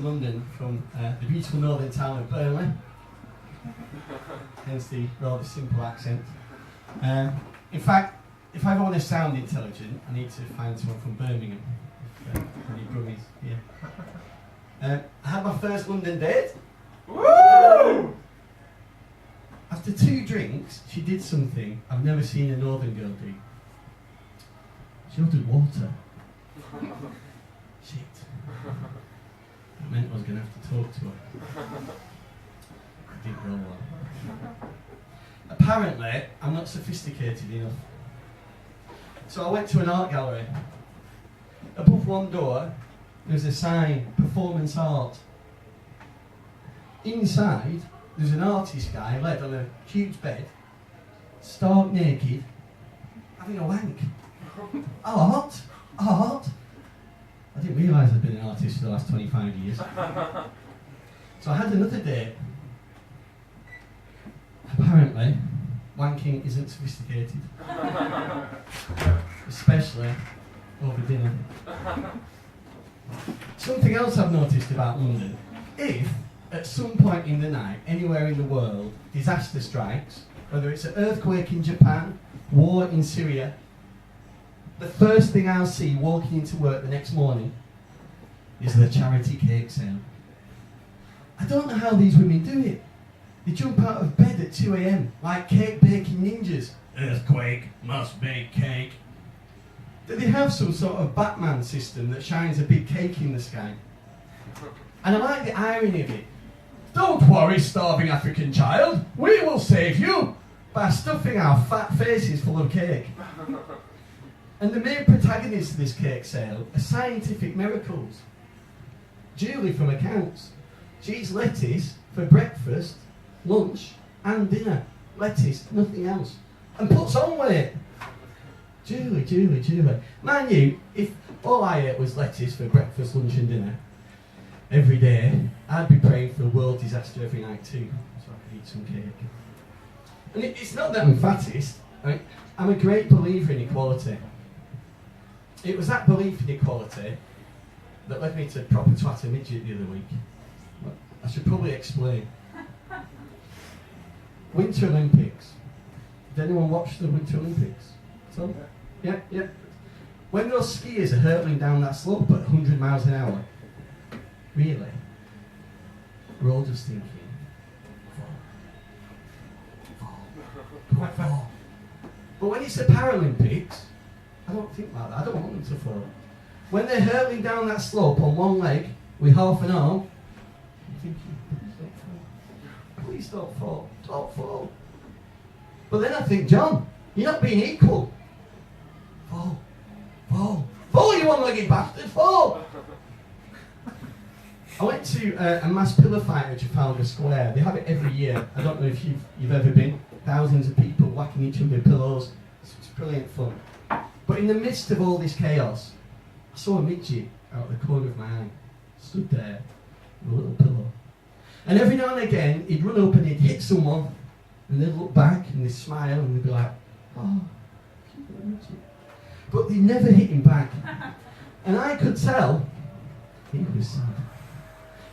London from the beautiful northern town of Burnley, hence the rather simple accent. In fact, if I want to sound intelligent, I need to find someone from Birmingham. Any brummies here. I had my first London date. Woo! After 2 drinks, she did something I've never seen a northern girl do. She ordered water. Shit. That meant I was going to have to talk to her. I didn't roll well. Apparently, I'm not sophisticated enough. So I went to an art gallery. Above one door, there's a sign, performance art. Inside, there's an artist guy laid on a huge bed, stark naked, having a wank. Art? Art? I didn't realise I'd been an artist for the last 25 years. So I had another date. Apparently, wanking isn't sophisticated. Especially over dinner. Something else I've noticed about London, if at some point in the night, anywhere in the world, disaster strikes, whether it's an earthquake in Japan, war in Syria, the first thing I'll see walking into work the next morning is the charity cake sale. I don't know how these women do it. They jump out of bed at 2 a.m. like cake baking ninjas. Earthquake, must bake cake. Do they have some sort of Batman system that shines a big cake in the sky? And I like the irony of it. Don't worry, starving African child, we will save you by stuffing our fat faces full of cake. And the main protagonists of this cake sale are scientific miracles. Julie from accounts. She eats lettuce for breakfast, lunch and dinner. Lettuce, nothing else. And puts on weight. Julie. Mind you, if all I ate was lettuce for breakfast, lunch and dinner every day, I'd be praying for a world disaster every night too, so I could eat some cake. And it's not that I'm fattest. I'm a great believer in equality. It was that belief in equality that led me to proper twat a midget the other week. I should probably explain. Winter Olympics. Did anyone watch the Winter Olympics? So, yeah. When those skiers are hurtling down that slope at 100 miles an hour, really, we're all just thinking, fall. But when it's the Paralympics, I don't think like that. I don't want them to fall. When they're hurtling down that slope on one leg with half an arm, I'm thinking, please don't fall. Don't fall. But then I think, John, you're not being equal. Fall, you one-legged bastard, fall! I went to a mass pillow fight at Trafalgar Square. They have it every year. I don't know if you've ever been. Thousands of people whacking each other with pillows. It's brilliant fun. But in the midst of all this chaos, I saw a midget out of the corner of my eye, stood there with a little pillow. And every now and again, he'd run up and he'd hit someone, and they'd look back and they'd smile and they'd be like, oh, cute little midget. But they never hit him back. And I could tell he was sad.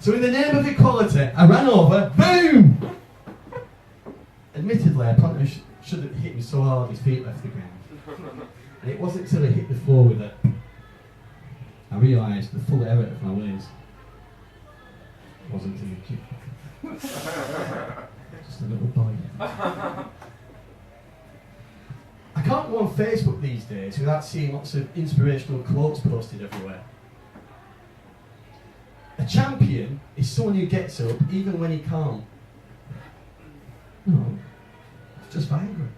So in the name of equality, I ran over, boom! Admittedly, I probably should have hit him so hard his feet left the ground. And it wasn't until I hit the floor with it, I realised the full error of my ways. It wasn't too cute. Just a little boy. I can't go on Facebook these days without seeing lots of inspirational quotes posted everywhere. A champion is someone who gets up even when he can't. No, it's just vibrant.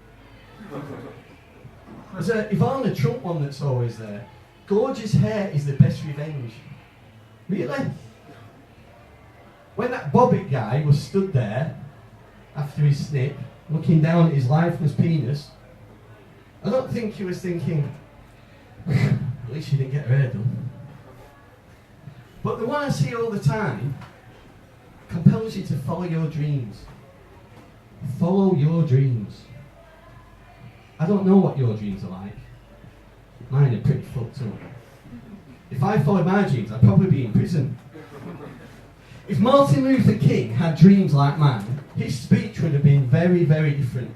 There's a Ivana Trump one that's always there. Gorgeous hair is the best revenge. Really? When that Bobbitt guy was stood there after his snip, looking down at his lifeless penis, I don't think he was thinking, at least she didn't get her hair done. But the one I see all the time compels you to follow your dreams. Follow your dreams. I don't know what your dreams are like. Mine are pretty fucked up. If I followed my dreams, I'd probably be in prison. If Martin Luther King had dreams like mine, his speech would have been very, very different.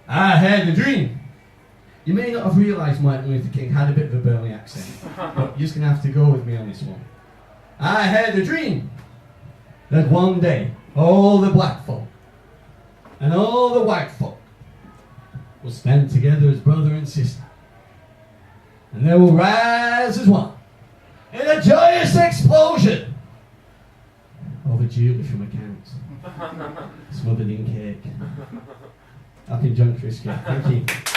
I had a dream. You may not have realised Martin Luther King had a bit of a Burnley accent, but you're just going to have to go with me on this one. I had a dream that one day all the black folk and all the white folk will stand together as brother and sister, and they will rise as one in a joyous explosion over jewellery from accounts, smothered in cake. Happy John Trisket. Thank you.